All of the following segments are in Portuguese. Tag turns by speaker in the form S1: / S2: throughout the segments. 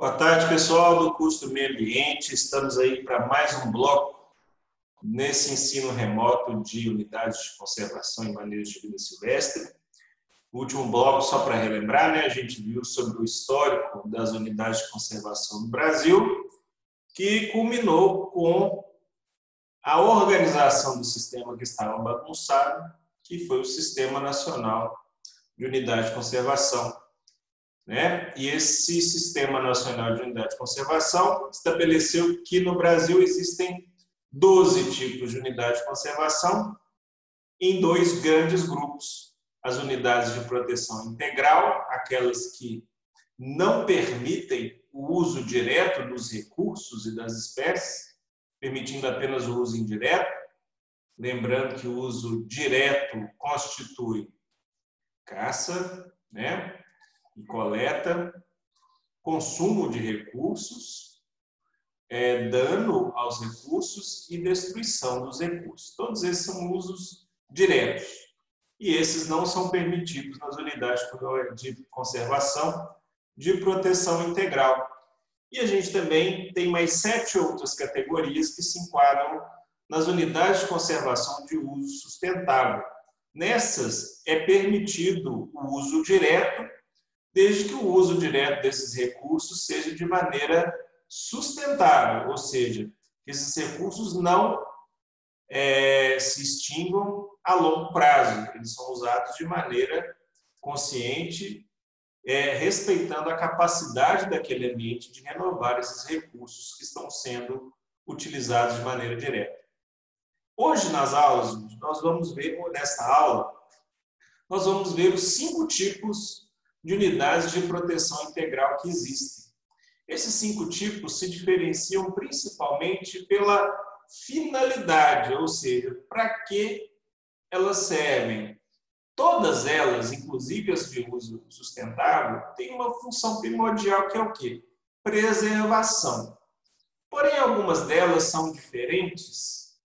S1: Boa tarde, pessoal do curso do Meio Ambiente. Estamos aí para mais um bloco nesse ensino remoto de unidades de conservação e manejos de vida silvestre. O último bloco, só para relembrar, a gente viu sobre o histórico das unidades de conservação no Brasil, que culminou com a organização do sistema que estava bagunçado, que foi o Sistema Nacional de Unidade de Conservação. E esse Sistema Nacional de Unidade de Conservação estabeleceu que no Brasil existem 12 tipos de unidade de conservação em dois grandes grupos. As unidades de proteção integral, aquelas que não permitem o uso direto dos recursos e das espécies, permitindo apenas o uso indireto. Lembrando que o uso direto constitui caça, e coleta, consumo de recursos, dano aos recursos e destruição dos recursos. Todos esses são usos diretos. E esses não são permitidos nas unidades de conservação de proteção integral. E a gente também tem mais 7 outras categorias que se enquadram nas unidades de conservação de uso sustentável. Nessas é permitido o uso direto, desde que o uso direto desses recursos seja de maneira sustentável, ou seja, que esses recursos não se extinguam a longo prazo. Eles são usados de maneira consciente, respeitando a capacidade daquele ambiente de renovar esses recursos que estão sendo utilizados de maneira direta. Hoje, nas aulas, nesta aula, nós vamos ver os 5 tipos de unidades de proteção integral que existem. Esses 5 tipos se diferenciam principalmente pela finalidade, ou seja, para que elas servem. Todas elas, inclusive as de uso sustentável, têm uma função primordial que é o quê? Preservação. Porém, algumas delas são diferentes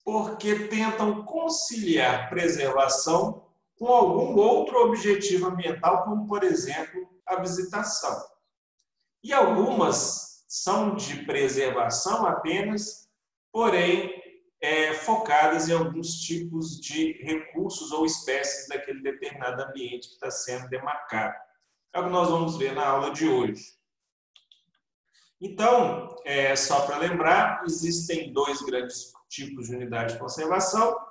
S1: porque tentam conciliar preservação com algum outro objetivo ambiental, como, por exemplo, a visitação. E algumas são de preservação apenas, porém, focadas em alguns tipos de recursos ou espécies daquele determinado ambiente que está sendo demarcado. É o que nós vamos ver na aula de hoje. Então, só para lembrar, existem 2 grandes tipos de unidade de conservação,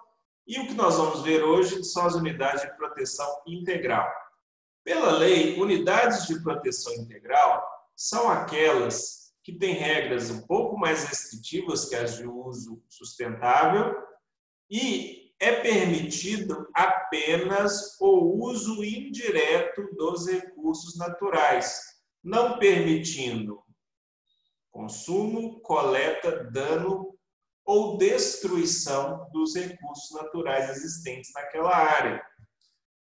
S1: e o que nós vamos ver hoje são as unidades de proteção integral. Pela lei, unidades de proteção integral são aquelas que têm regras um pouco mais restritivas que as de uso sustentável e é permitido apenas o uso indireto dos recursos naturais, não permitindo consumo, coleta, dano ou destruição dos recursos naturais existentes naquela área.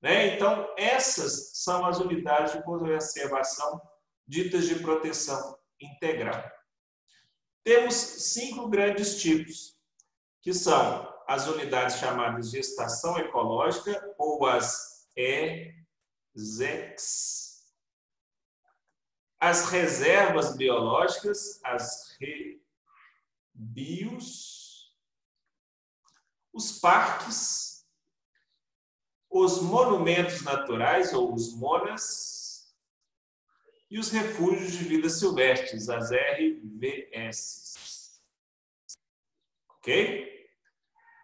S1: Então, essas são as unidades de conservação ditas de proteção integral. Temos 5 grandes tipos, que são as unidades chamadas de estação ecológica, ou as EZECs, as reservas biológicas, as REBIOS, os parques, os monumentos naturais, ou os MONAS, e os refúgios de vida silvestres, as RVS. Ok?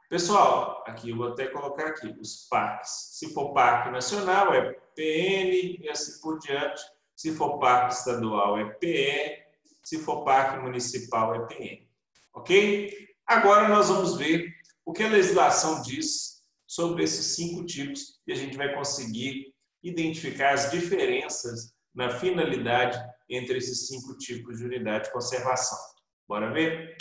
S1: Pessoal, aqui eu vou até colocar aqui os parques. Se for parque nacional, é PN e assim por diante. Se for parque estadual, é PE. Se for parque municipal, é PN. Ok? Agora nós vamos ver o que a legislação diz sobre esses 5 tipos e a gente vai conseguir identificar as diferenças na finalidade entre esses 5 tipos de unidade de conservação. Bora ver?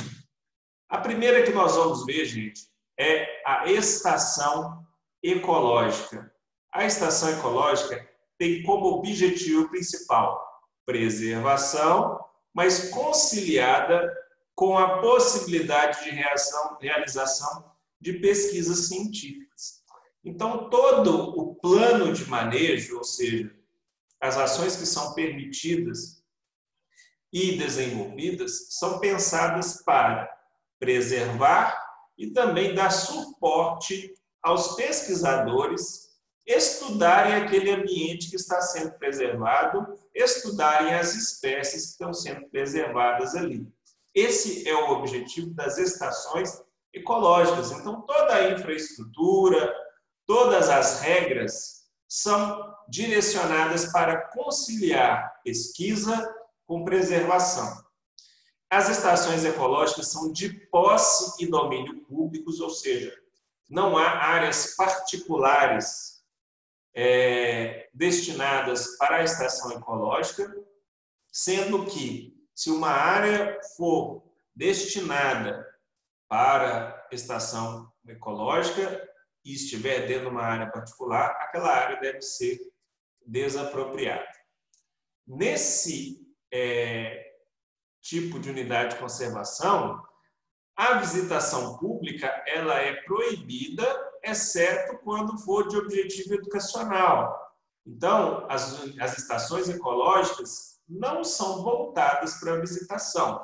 S1: A primeira que nós vamos ver, gente, é a estação ecológica. A estação ecológica tem como objetivo principal preservação, mas conciliada com a possibilidade de realização de pesquisas científicas. Então, todo o plano de manejo, ou seja, as ações que são permitidas e desenvolvidas são pensadas para preservar e também dar suporte aos pesquisadores estudarem aquele ambiente que está sendo preservado, estudarem as espécies que estão sendo preservadas ali. Esse é o objetivo das estações ecológicas. Então, toda a infraestrutura, todas as regras são direcionadas para conciliar pesquisa com preservação. As estações ecológicas são de posse e domínio públicos, ou seja, não há áreas particulares destinadas para a estação ecológica, sendo que, se uma área for destinada para estação ecológica e estiver dentro de uma área particular, aquela área deve ser desapropriada. Nesse tipo de unidade de conservação, a visitação pública ela é proibida, exceto quando for de objetivo educacional. Então, as estações ecológicas não são voltadas para a visitação.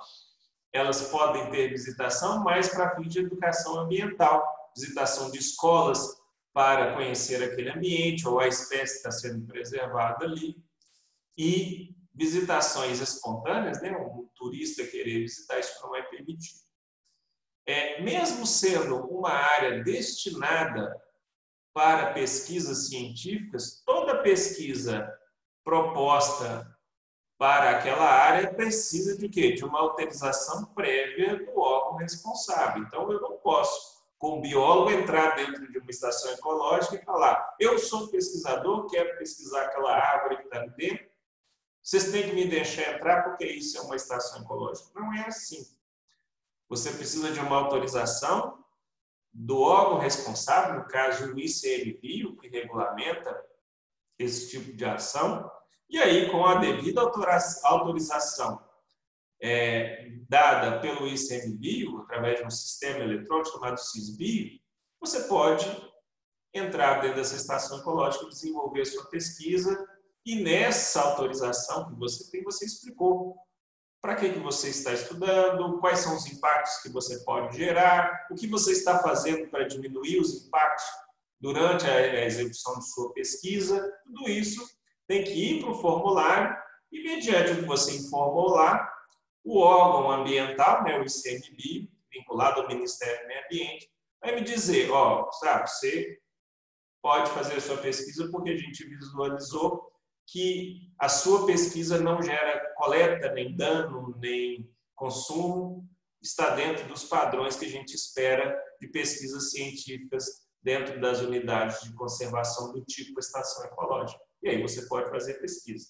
S1: Elas podem ter visitação, mas para fins de educação ambiental, visitação de escolas para conhecer aquele ambiente ou a espécie que está sendo preservada ali, e visitações espontâneas, né? Um turista querer visitar, isso não é permitido. Mesmo sendo uma área destinada para pesquisas científicas, toda pesquisa proposta para aquela área precisa de quê? De uma autorização prévia do órgão responsável. Então, eu não posso, como biólogo, entrar dentro de uma estação ecológica e falar: eu sou um pesquisador, quero pesquisar aquela árvore que está ali dentro, vocês têm que me deixar entrar porque isso é uma estação ecológica. Não é assim. Você precisa de uma autorização do órgão responsável, no caso o ICMBio, que regulamenta esse tipo de ação, e aí com a devida autorização dada pelo ICMBio, através de um sistema eletrônico chamado SISBio, você pode entrar dentro dessa estação ecológica, desenvolver sua pesquisa, e nessa autorização que você tem, você explicou para que você está estudando, quais são os impactos que você pode gerar, o que você está fazendo para diminuir os impactos durante a execução de sua pesquisa. Tudo isso tem que ir para o formulário e, mediante o que você informou lá, o órgão ambiental, né, o ICMBio, vinculado ao Ministério do Meio Ambiente, vai me dizer: você pode fazer a sua pesquisa porque a gente visualizou que a sua pesquisa não gera coleta, nem dano, nem consumo, está dentro dos padrões que a gente espera de pesquisas científicas dentro das unidades de conservação do tipo estação ecológica. E aí você pode fazer pesquisa.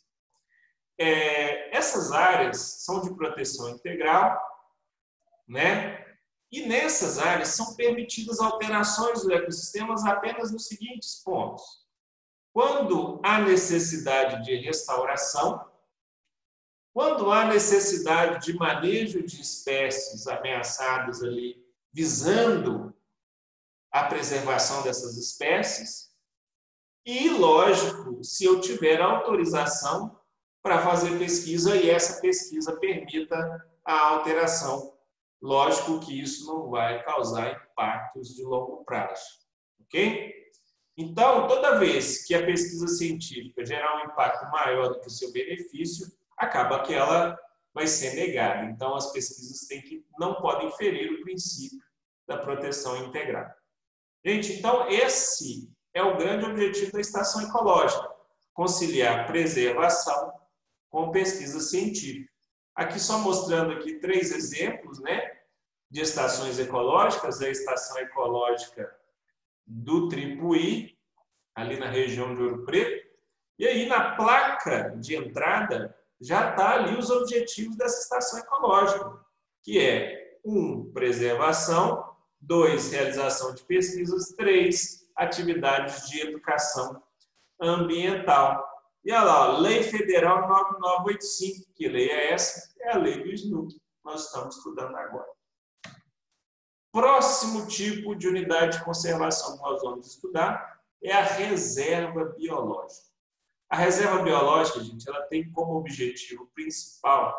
S1: Essas áreas são de proteção integral, né? E nessas áreas são permitidas alterações do ecossistema apenas nos seguintes pontos: quando há necessidade de restauração, quando há necessidade de manejo de espécies ameaçadas ali, visando a preservação dessas espécies, e, lógico, se eu tiver autorização para fazer pesquisa e essa pesquisa permita a alteração. Lógico que isso não vai causar impactos de longo prazo, ok? Então, toda vez que a pesquisa científica gerar um impacto maior do que o seu benefício, acaba que ela vai ser negada. Então, as pesquisas não podem ferir o princípio da proteção integral. Gente, então, esse é o grande objetivo da estação ecológica: conciliar preservação com pesquisa científica. Aqui só mostrando aqui 3 exemplos, né, de estações ecológicas: a estação ecológica do Tripuí, ali na região de Ouro Preto, e aí na placa de entrada já está ali os objetivos dessa estação ecológica, que é 1, preservação, 2, realização de pesquisas, 3, atividades de educação ambiental. E olha lá, Lei Federal 9985, que lei é essa? É a lei do SNUC, nós estamos estudando agora. Próximo tipo de unidade de conservação que nós vamos estudar é a reserva biológica. A reserva biológica, gente, ela tem como objetivo principal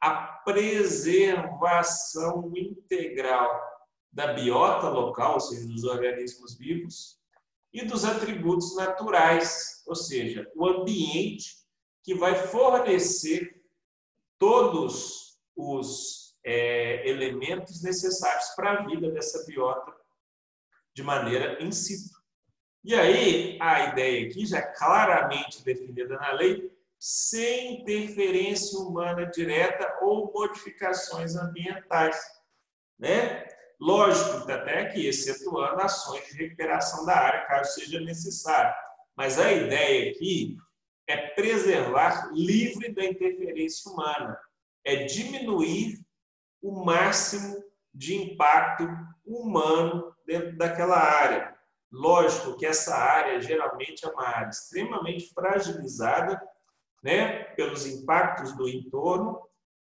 S1: a preservação integral da biota local, ou seja, dos organismos vivos, e dos atributos naturais, ou seja, o ambiente que vai fornecer todos os elementos necessários para a vida dessa biota de maneira in situ. E aí, a ideia aqui, já claramente definida na lei, sem interferência humana direta ou modificações ambientais, né? Lógico, até que excetuando ações de recuperação da área, caso seja necessário. Mas a ideia aqui é preservar livre da interferência humana, é diminuir o máximo de impacto humano dentro daquela área. Lógico que essa área geralmente é uma área extremamente fragilizada, né, pelos impactos do entorno,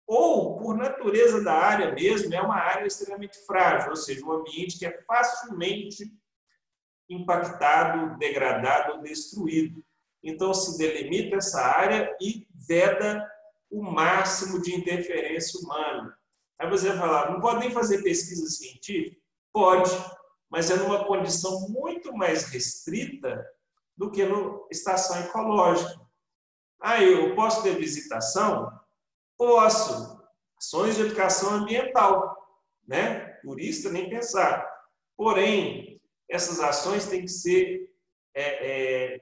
S1: ou por natureza da área mesmo, é uma área extremamente frágil, ou seja, um ambiente que é facilmente impactado, degradado ou destruído. Então, se delimita essa área e veda o máximo de interferência humana. Aí você vai falar, não pode nem fazer pesquisa científica? Pode, mas é numa condição muito mais restrita do que na estação ecológica. Eu posso ter visitação? Posso. Ações de educação ambiental, né? Turista nem pensar. Porém, essas ações têm que ser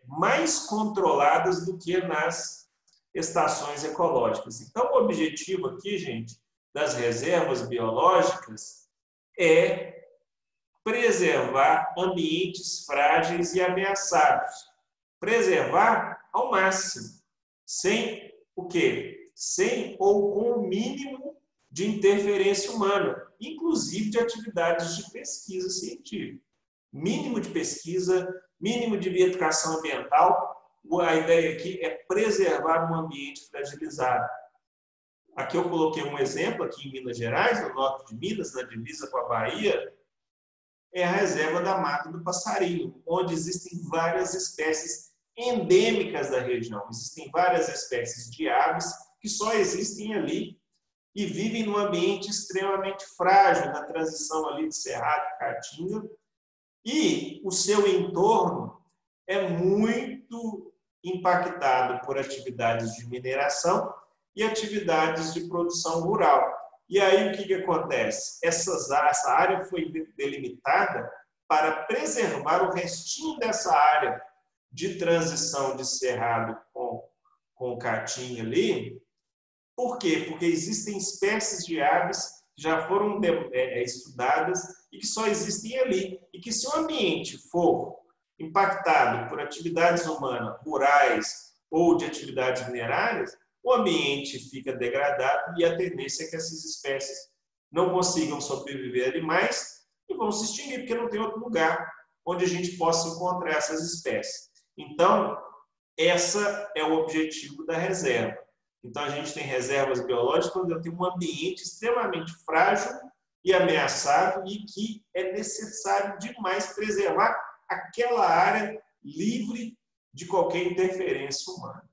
S1: mais controladas do que nas estações ecológicas. Então, o objetivo aqui, gente, das reservas biológicas é preservar ambientes frágeis e ameaçados. Preservar ao máximo, sem o quê? Sem ou com o mínimo de interferência humana, inclusive de atividades de pesquisa científica. Mínimo de pesquisa, mínimo de educação ambiental. A ideia aqui é preservar um ambiente fragilizado. Aqui eu coloquei um exemplo, aqui em Minas Gerais, no norte de Minas, na divisa com a Bahia, é a reserva da Mata do Passarinho, onde existem várias espécies endêmicas da região. Existem várias espécies de aves que só existem ali e vivem num ambiente extremamente frágil, na transição ali de Cerrado e Caatinga, e o seu entorno é muito impactado por atividades de mineração e atividades de produção rural. E aí o que acontece? Essa área foi delimitada para preservar o restinho dessa área de transição de Cerrado com Caatinga ali. Por quê? Porque existem espécies de aves que já foram estudadas e que só existem ali. E que se o ambiente for impactado por atividades humanas, rurais ou de atividades minerárias, o ambiente fica degradado e a tendência é que essas espécies não consigam sobreviver ali mais e vão se extinguir, porque não tem outro lugar onde a gente possa encontrar essas espécies. Então, esse é o objetivo da reserva. Então, a gente tem reservas biológicas onde eu tenho um ambiente extremamente frágil e ameaçado e que é necessário demais preservar aquela área livre de qualquer interferência humana.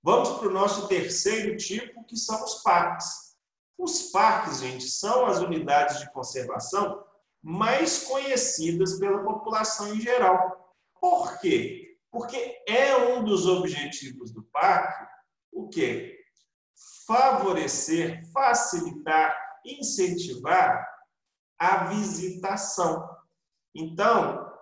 S1: Vamos para o nosso terceiro tipo, que são os parques. Os parques, gente, são as unidades de conservação mais conhecidas pela população em geral. Por quê? Porque é um dos objetivos do parque o quê? Favorecer, facilitar, incentivar a visitação. Então,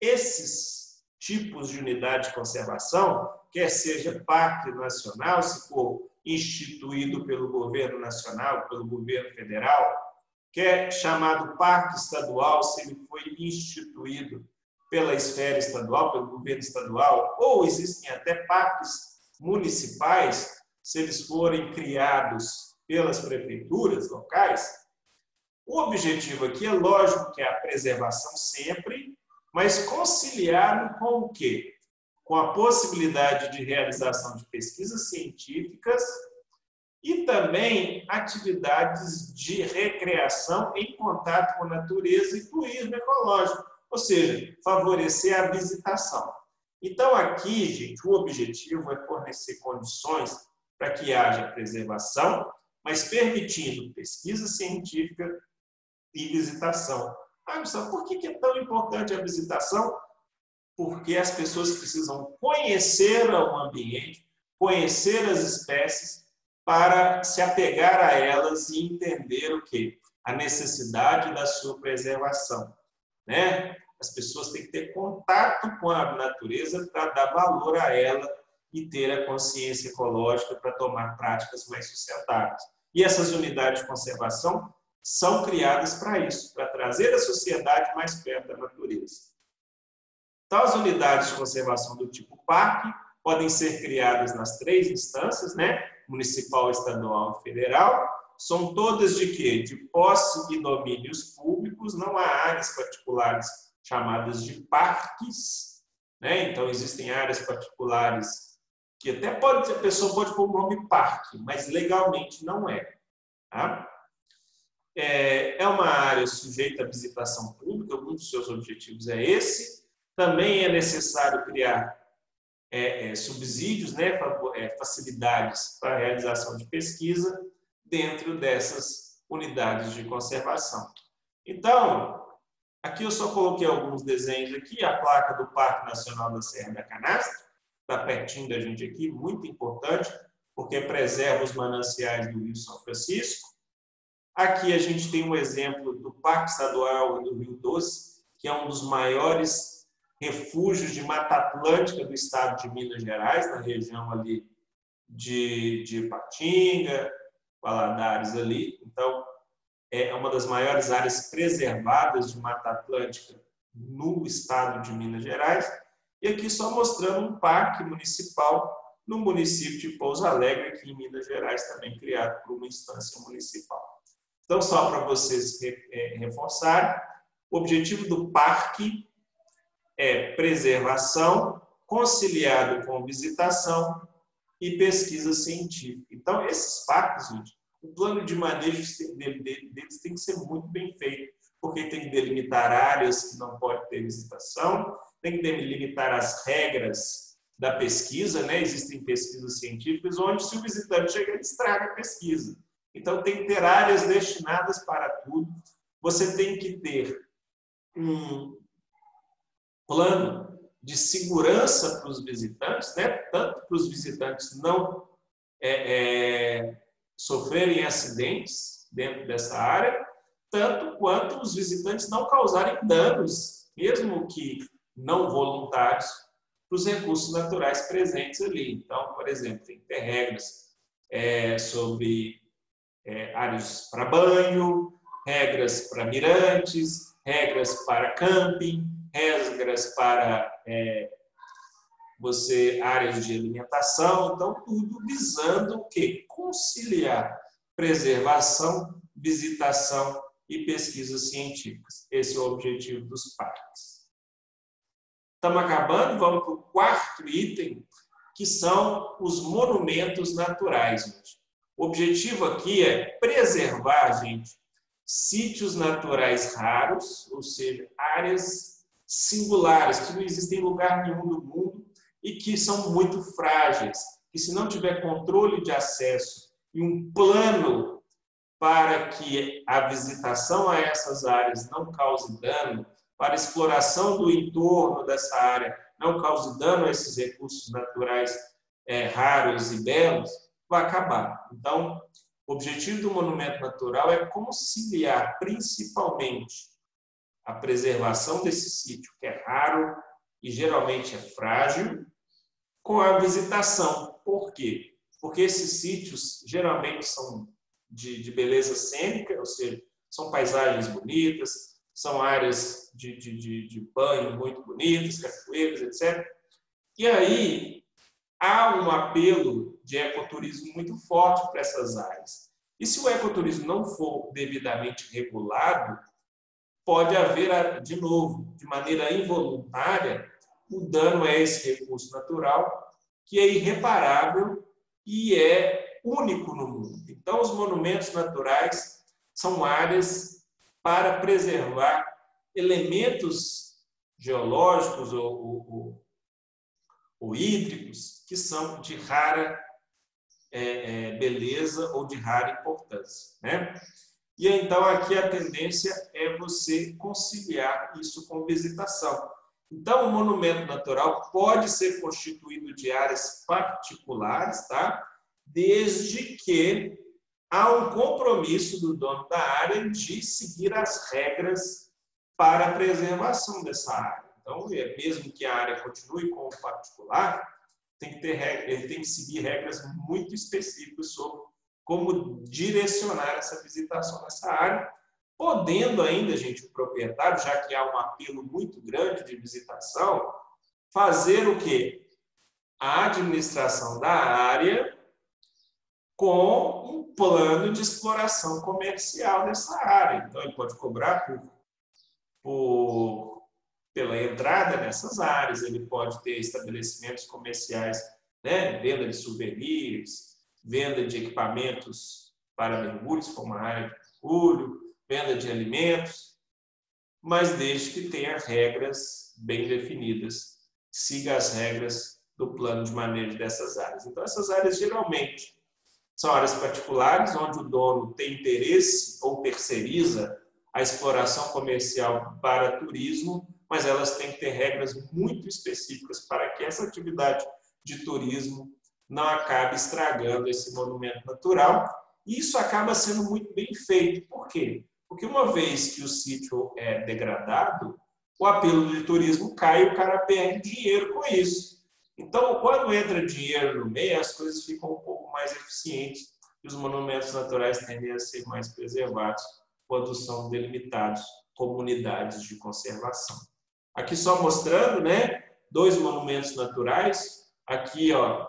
S1: esses tipos de unidade de conservação, quer seja parque nacional, se for instituído pelo governo nacional, pelo governo federal, quer chamado parque estadual, se ele foi instituído pela esfera estadual, pelo governo estadual, ou existem até parques municipais, se eles forem criados pelas prefeituras locais. O objetivo aqui é lógico que é a preservação sempre, mas conciliado com o quê? Com a possibilidade de realização de pesquisas científicas e também atividades de recreação em contato com a natureza e turismo ecológico, ou seja, favorecer a visitação. Então, aqui, gente, o objetivo é fornecer condições para que haja preservação, mas permitindo pesquisa científica e visitação. Gustavo, por que é tão importante a visitação? Porque as pessoas precisam conhecer o ambiente, conhecer as espécies, para se apegar a elas e entender o quê? A necessidade da sua preservação, né? As pessoas têm que ter contato com a natureza para dar valor a ela e ter a consciência ecológica para tomar práticas mais sustentáveis. E essas unidades de conservação são criadas para isso, para trazer a sociedade mais perto da natureza. Então, as unidades de conservação do tipo parque podem ser criadas nas 3 instâncias, né? Municipal, estadual e federal. São todas de quê? De posse e domínios públicos. Não há áreas particulares chamadas de parques, né? Então, existem áreas particulares que até a pessoa pode pôr o nome parque, mas legalmente não é. Tá? É uma área sujeita à visitação pública, um dos seus objetivos é esse. Também é necessário criar subsídios, né, facilidades para a realização de pesquisa dentro dessas unidades de conservação. Então, aqui eu só coloquei alguns desenhos aqui, a placa do Parque Nacional da Serra da Canastra, está pertinho da gente aqui, muito importante, porque preserva os mananciais do Rio São Francisco. Aqui a gente tem um exemplo do Parque Estadual do Rio Doce, que é um dos maiores refúgios de Mata Atlântica do estado de Minas Gerais, na região ali de Ipatinga, Valadares ali. Então, é uma das maiores áreas preservadas de Mata Atlântica no estado de Minas Gerais. E aqui só mostrando um parque municipal no município de Pouso Alegre, aqui em Minas Gerais, também criado por uma instância municipal. Então, só para vocês reforçarem, o objetivo do parque é preservação, conciliado com visitação e pesquisa científica. Então, esses parques, gente, o plano de manejo deles tem que ser muito bem feito, porque tem que delimitar áreas que não pode ter visitação, tem que delimitar as regras da pesquisa, né? Existem pesquisas científicas onde, se o visitante chega, ele estraga a pesquisa. Então, tem que ter áreas destinadas para tudo. Você tem que ter um plano de segurança para os visitantes, né? Tanto para os visitantes não sofrerem acidentes dentro dessa área, tanto quanto os visitantes não causarem danos, mesmo que não voluntários, para os recursos naturais presentes ali. Então, por exemplo, tem que ter regras sobre áreas para banho, regras para mirantes, regras para camping, regras para áreas de alimentação. Então, tudo visando o quê? Conciliar preservação, visitação e pesquisas científicas. Esse é o objetivo dos parques. Estamos acabando, vamos para o 4º item, que são os monumentos naturais, gente. O objetivo aqui é preservar, gente, sítios naturais raros, ou seja, áreas singulares, que não existem em lugar nenhum do mundo e que são muito frágeis, que se não tiver controle de acesso e um plano para que a visitação a essas áreas não cause dano, para a exploração do entorno dessa área não cause dano a esses recursos naturais raros e belos, vai acabar. Então, o objetivo do monumento natural é conciliar principalmente a preservação desse sítio, que é raro e geralmente é frágil, com a visitação. Por quê? Porque esses sítios geralmente são de beleza cênica, ou seja, são paisagens bonitas, são áreas de banho muito bonitas, cachoeiras, etc. E aí há um apelo de ecoturismo muito forte para essas áreas. E se o ecoturismo não for devidamente regulado, pode haver, de novo, de maneira involuntária, o dano a esse recurso natural, que é irreparável e é único no mundo. Então, os monumentos naturais são áreas para preservar elementos geológicos ou hídricos que são de rara beleza ou de rara importância, né? E então aqui a tendência é você conciliar isso com visitação. Então o monumento natural pode ser constituído de áreas particulares, tá? Desde que há um compromisso do dono da área de seguir as regras para a preservação dessa área. Então, mesmo que a área continue como particular, ele tem que seguir regras muito específicas sobre como direcionar essa visitação nessa área, podendo ainda, gente, o proprietário, já que há um apelo muito grande de visitação, fazer o quê? A administração da área com um plano de exploração comercial dessa área. Então, ele pode cobrar pela entrada nessas áreas, ele pode ter estabelecimentos comerciais, né? Venda de souvenirs, venda de equipamentos para mergulhos, como a área de mergulho, venda de alimentos, mas desde que tenha regras bem definidas, siga as regras do plano de manejo dessas áreas. Então, essas áreas geralmente são áreas particulares, onde o dono tem interesse ou terceiriza a exploração comercial para turismo, mas elas têm que ter regras muito específicas para que essa atividade de turismo não acabe estragando esse monumento natural. E isso acaba sendo muito bem feito. Por quê? Porque uma vez que o sítio é degradado, o apelo de turismo cai e o cara perde dinheiro com isso. Então, quando entra dinheiro no meio, as coisas ficam um pouco mais eficientes e os monumentos naturais tendem a ser mais preservados quando são delimitados comunidades de conservação. Aqui só mostrando, né, 2 monumentos naturais. Aqui, ó,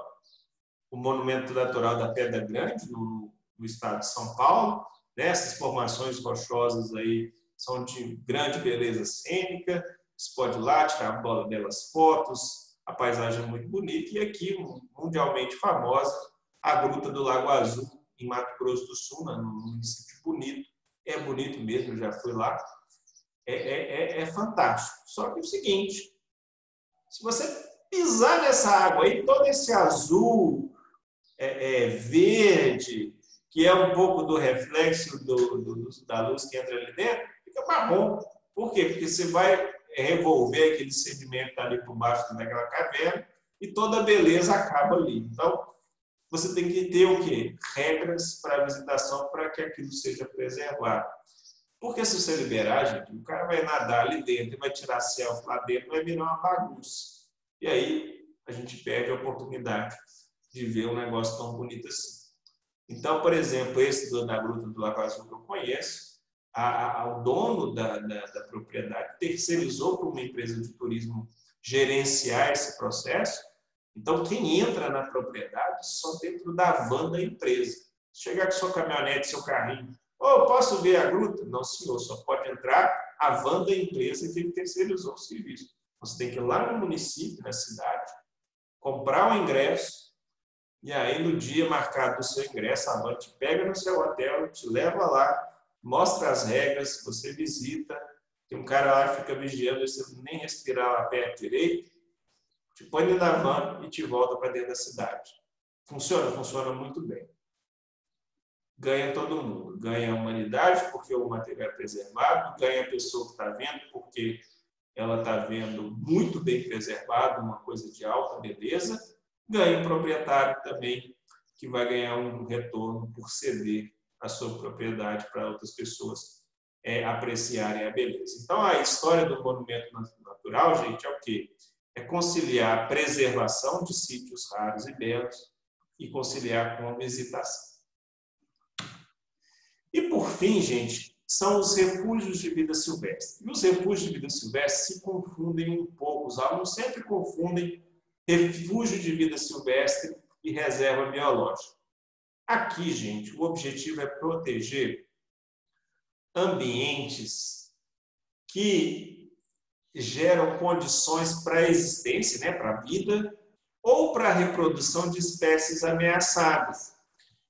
S1: o Monumento Natural da Pedra Grande, no estado de São Paulo. Né? Essas formações rochosas aí são de grande beleza cênica. Você pode ir lá tirar belas fotos, a paisagem é muito bonita. E aqui, mundialmente famosa, a Gruta do Lago Azul, em Mato Grosso do Sul, no município de Bonito. É bonito mesmo, eu já fui lá. É fantástico. Só que é o seguinte, se você pisar nessa água aí, todo esse azul, verde, que é um pouco do reflexo da luz que entra ali dentro, fica marrom. Por quê? Porque você vai revolver aquele sedimento ali por baixo daquela caverna e toda a beleza acaba ali. Então, você tem que ter o quê? Regras para a visitação para que aquilo seja preservado. Porque se você liberar, gente, o cara vai nadar ali dentro e vai tirar selfie lá dentro, vai virar uma bagunça. E aí a gente perde a oportunidade de ver um negócio tão bonito assim. Então, por exemplo, esse da Gruta do Lago Azul que eu conheço, o dono da propriedade terceirizou para uma empresa de turismo gerenciar esse processo. Então, quem entra na propriedade só dentro da van da empresa. Chegar com sua caminhonete, seu carrinho, posso ver a gruta? Não, senhor, só pode entrar a van da empresa que ele terceirizou o serviço. Você tem que ir lá no município, na cidade, comprar o ingresso, e aí no dia marcado do seu ingresso, a van te pega no seu hotel, te leva lá, mostra as regras, você visita, tem um cara lá que fica vigiando, você nem respirar lá perto direito, te põe dentro da van e te volta para dentro da cidade. Funciona? Funciona muito bem. Ganha todo mundo. Ganha a humanidade, porque o material é preservado, ganha a pessoa que está vendo, porque ela está vendo muito bem preservado, uma coisa de alta beleza, ganha o proprietário também, que vai ganhar um retorno por ceder a sua propriedade para outras pessoas apreciarem a beleza. Então, a história do monumento natural, gente, é o quê? É conciliar a preservação de sítios raros e belos e conciliar com a visitação. E, por fim, gente, são os refúgios de vida silvestre. E os refúgios de vida silvestre se confundem um pouco. Os alunos sempre confundem refúgio de vida silvestre e reserva biológica. Aqui, gente, o objetivo é proteger ambientes que geram condições para a existência, né, para a vida, ou para a reprodução de espécies ameaçadas.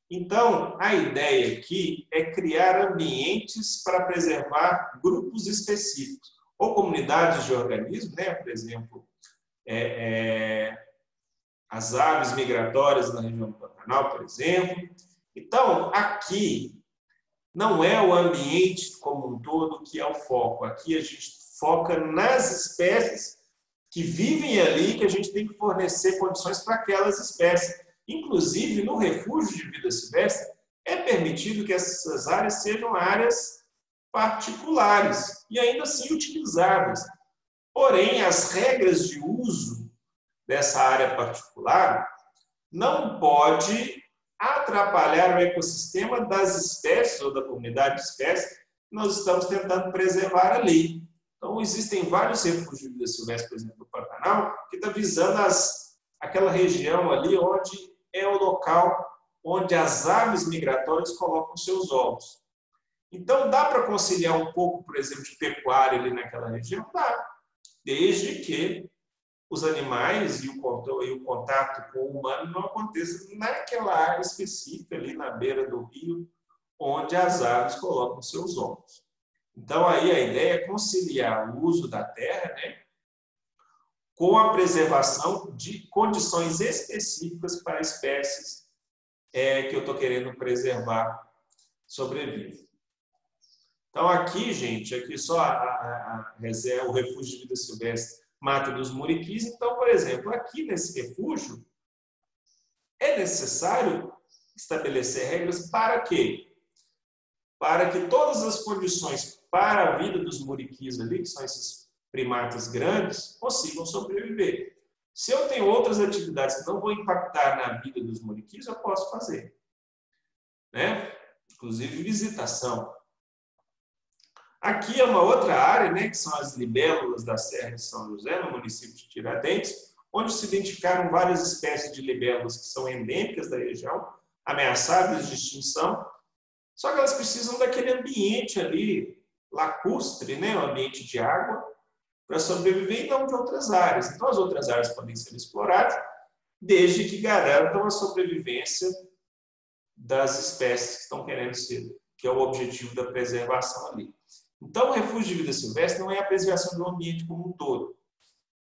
S1: Então, a ideia aqui é criar ambientes para preservar grupos específicos, ou comunidades de organismos, né? Por exemplo, as aves migratórias na região do Pantanal, Pantanal, por exemplo. Então, aqui não é o ambiente como um todo que é o foco. Aqui a gente foca nas espécies que vivem ali, que a gente tem que fornecer condições para aquelas espécies. Inclusive, no refúgio de vida silvestre, é permitido que essas áreas sejam áreas particulares e ainda assim utilizáveis. Porém, as regras de uso dessa área particular não pode atrapalhar o ecossistema das espécies ou da comunidade de espécies que nós estamos tentando preservar ali. Então, existem vários refúgios de vida silvestre, por exemplo, no Pantanal, que está visando aquela região ali onde é o local onde as aves migratórias colocam seus ovos. Então, dá para conciliar um pouco, por exemplo, de pecuária ali naquela região? Dá, desde que os animais e o contato com o humano não aconteça naquela área específica, ali na beira do rio, onde as aves colocam seus ovos. Então, aí a ideia é conciliar o uso da terra, né, com a preservação de condições específicas para espécies que eu estou querendo preservar sobreviver. Então, aqui, gente, aqui só o refúgio de vida silvestre Mata dos Muriquis. Então, por exemplo, aqui nesse refúgio, é necessário estabelecer regras para quê? Para que todas as condições para a vida dos muriquis ali, que são esses primatas grandes, consigam sobreviver. Se eu tenho outras atividades que não vão impactar na vida dos muriquis, eu posso fazer, né? Inclusive visitação. Aqui é uma outra área, né, que são as libélulas da Serra de São José, no município de Tiradentes, onde se identificaram várias espécies de libélulas que são endêmicas da região, ameaçadas de extinção, só que elas precisam daquele ambiente ali lacustre, né, um ambiente de água, para sobreviver e não de outras áreas. Então, as outras áreas podem ser exploradas, desde que garantam a sobrevivência das espécies que estão querendo ser, que é o objetivo da preservação ali. Então, o refúgio de vida silvestre não é a preservação do ambiente como um todo.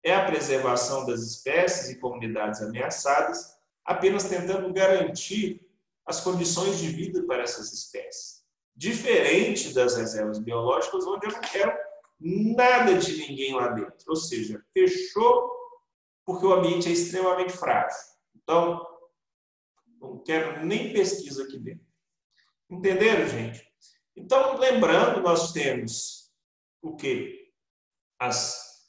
S1: É a preservação das espécies e comunidades ameaçadas, apenas tentando garantir as condições de vida para essas espécies. Diferente das reservas biológicas, onde eu não quero nada de ninguém lá dentro. Ou seja, fechou porque o ambiente é extremamente frágil. Então, não quero nem pesquisa aqui dentro. Entenderam, gente? Então, lembrando, nós temos o quê? As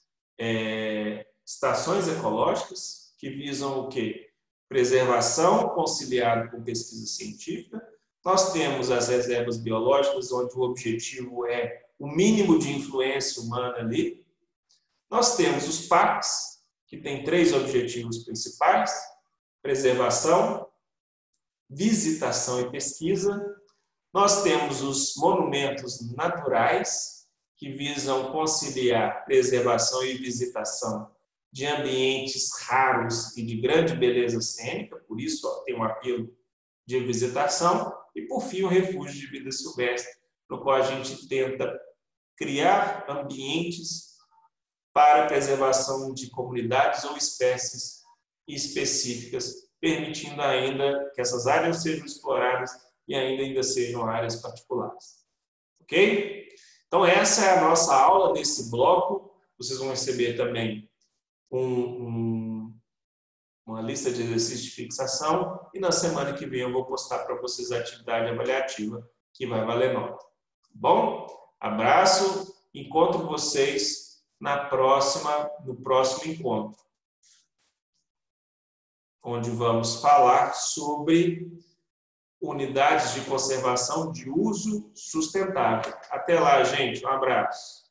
S1: estações ecológicas, que visam o quê? Preservação conciliada com pesquisa científica. Nós temos as reservas biológicas, onde o objetivo é o mínimo de influência humana ali. Nós temos os parques, que tem 3 objetivos principais: preservação, visitação e pesquisa. Nós temos os monumentos naturais, que visam conciliar preservação e visitação de ambientes raros e de grande beleza cênica, por isso tem um apelo de visitação. E, por fim, o refúgio de vida silvestre, no qual a gente tenta criar ambientes para a preservação de comunidades ou espécies específicas, permitindo ainda que essas áreas sejam exploradas e ainda sejam áreas particulares. Ok? Então, essa é a nossa aula desse bloco. Vocês vão receber também uma lista de exercícios de fixação e na semana que vem eu vou postar para vocês a atividade avaliativa que vai valer nota. Bom? Abraço, encontro vocês no próximo encontro, onde vamos falar sobre unidades de conservação de uso sustentável. Até lá, gente. Um abraço.